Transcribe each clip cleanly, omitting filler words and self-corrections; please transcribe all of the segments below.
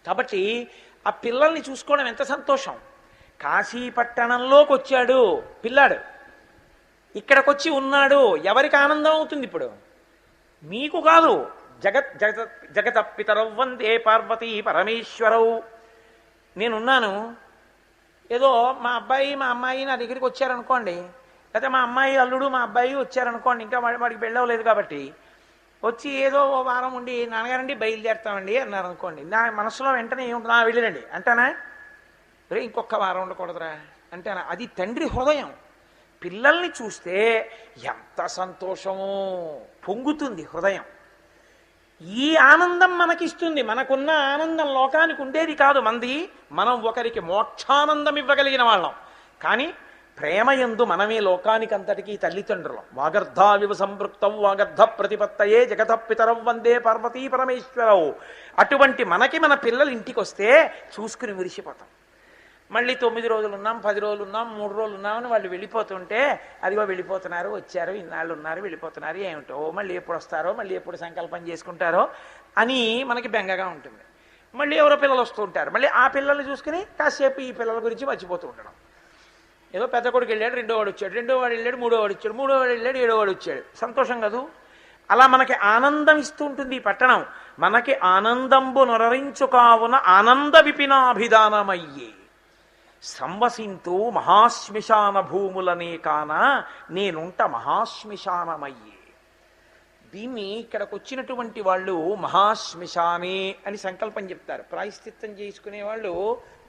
కాబట్టి ఆ పిల్లల్ని చూసుకోవడం ఎంత సంతోషం. కాశీ పట్టణంలోకి వచ్చాడు పిల్లాడు, ఇక్కడికొచ్చి ఉన్నాడు, ఎవరికి ఆనందం అవుతుంది ఇప్పుడు? మీకు కాదు. జగత పితరౌ వందే పార్వతీ పరమేశ్వరవు. నేనున్నాను, ఏదో మా అబ్బాయి మా అమ్మాయి నా దగ్గరికి వచ్చారనుకోండి, లేకపోతే మా అమ్మాయి అల్లుడు మా అబ్బాయి వచ్చారనుకోండి, ఇంకా వాడికి పెళ్ళవలేదు కాబట్టి వచ్చి ఏదో ఓ వారం ఉండి నాన్నగారండి బయలుదేరుతామండి అన్నారు అనుకోండి, నా మనసులో వెంటనే ఏముంటుంది? వెళ్ళిరండి అంటానా? రే ఇంకొక వారం ఉండకూడదురా అంటానా? అది తండ్రి హృదయం. పిల్లల్ని చూస్తే ఎంత సంతోషమో పొంగుతుంది హృదయం. ఈ ఆనందం మనకిస్తుంది. మనకున్న ఆనందం లోకానికి ఉండేది కాదు. మనం ఒకరికి మోక్షానందం ఇవ్వగలిగిన వాళ్ళం. కానీ ప్రేమయందు మనమే లోకానికి అంతటికీ తల్లిదండ్రులం. వాగర్ధావివ సంపృక్తం వాగర్ధ ప్రతిపత్తయే జగత పితరౌ వందే పార్వతీ పరమేశ్వరవు. అటువంటి మనకి మన పిల్లలు ఇంటికి వస్తే చూసుకుని మురిసిపోతాం. మళ్ళీ 9 రోజులు ఉన్నాం, 10 రోజులు ఉన్నాం, 3 రోజులు ఉన్నామని వాళ్ళు వెళ్ళిపోతుంటే, అదిగో వెళ్ళిపోతున్నారు, వచ్చారు, ఇన్నాళ్ళు ఉన్నారు, వెళ్ళిపోతున్నారు, ఏమిటో మళ్ళీ ఎప్పుడు వస్తారో, మళ్ళీ ఎప్పుడు సంకల్పం చేసుకుంటారో అని మనకి బెంగగా ఉంటుంది. మళ్ళీ ఎవరో పిల్లలు వస్తూ ఉంటారు, మళ్ళీ ఆ పిల్లల్ని చూసుకుని కాసేపు ఈ పిల్లల గురించి మర్చిపోతూ ఉండడం. ఏదో పెద్ద కొడుకు వెళ్ళాడు, రెండో వాడు వచ్చాడు, రెండో వాడు వెళ్ళాడు, మూడో వాడు వచ్చాడు, మూడో వాడు వెళ్ళాడు, ఏడో వాడు వచ్చాడు. సంతోషం కదూ? అలా మనకి ఆనందం ఇస్తూ ఉంటుంది ఈ పట్టణం. మనకి ఆనందంబు నొరరించు కావున ఆనంద విపినాభిధానమయ్యే సంవసింతు మహాశ్మశాన భూములనే కాన నేనుంట మహాశ్మశానమయ్యే. దీన్ని ఇక్కడికి వచ్చినటువంటి వాళ్ళు మహాశ్మశానే అని సంకల్పం చెప్తారు. ప్రాయశ్చిత్తం చేసుకునే వాళ్ళు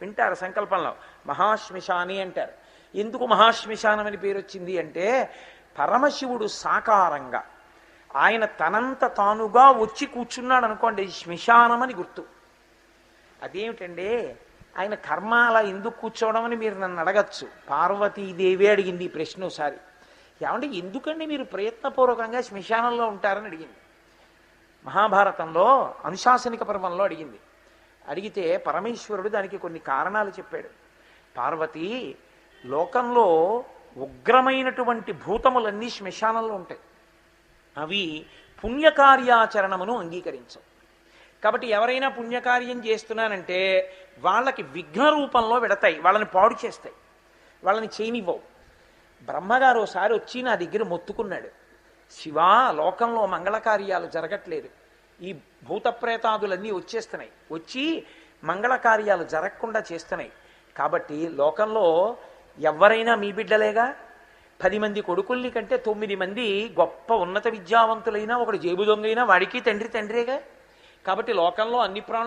వింటారు సంకల్పంలో మహాశ్మశానే అంటారు. ఎందుకు మహాశ్మశానం అని పేరు వచ్చింది అంటే, పరమశివుడు సాకారంగా ఆయన తనంత తానుగా వచ్చి కూర్చున్నాడు అనుకోండి, శ్మశానం అని గుర్తు. అదేమిటండి ఆయన కర్మ అలా ఎందుకు కూర్చోవడం అని మీరు నన్ను అడగచ్చు. పార్వతీదేవి అడిగింది ఈ ప్రశ్న ఒకసారి. ఏమంటే ఎందుకండి మీరు ప్రయత్నపూర్వకంగా శ్మశానంలో ఉంటారని అడిగింది. మహాభారతంలో అనుశాసనిక పర్వంలో అడిగింది. అడిగితే పరమేశ్వరుడు దానికి కొన్ని కారణాలు చెప్పాడు. పార్వతి, లోకంలో ఉగ్రమైనటువంటి భూతములన్నీ శ్మశానంలో ఉంటాయి. అవి పుణ్యకార్యాచరణమును అంగీకరించవు. కాబట్టి ఎవరైనా పుణ్యకార్యం చేస్తున్నానంటే వాళ్ళకి విఘ్న రూపంలో పెడతాయి, వాళ్ళని పాడు చేస్తాయి, వాళ్ళని చేయనివ్వవు. బ్రహ్మగారు ఒకసారి వచ్చి నా దగ్గర మొత్తుకున్నాడు, శివా, లోకంలో మంగళకార్యాలు జరగట్లేదు, ఈ భూతప్రేతాదులన్నీ వచ్చేస్తున్నాయి, వచ్చి మంగళకార్యాలు జరగకుండా చేస్తున్నాయి. కాబట్టి లోకంలో ఎవరైనా మీ బిడ్డలేగా, 10 మంది కొడుకుల్ని కంటే 9 మంది గొప్ప ఉన్నత విద్యావంతులైనా ఒకడు జేబు దొంగైనా వాడికి తండ్రిగా. కాబట్టి లోకంలో అన్ని ప్రాణులు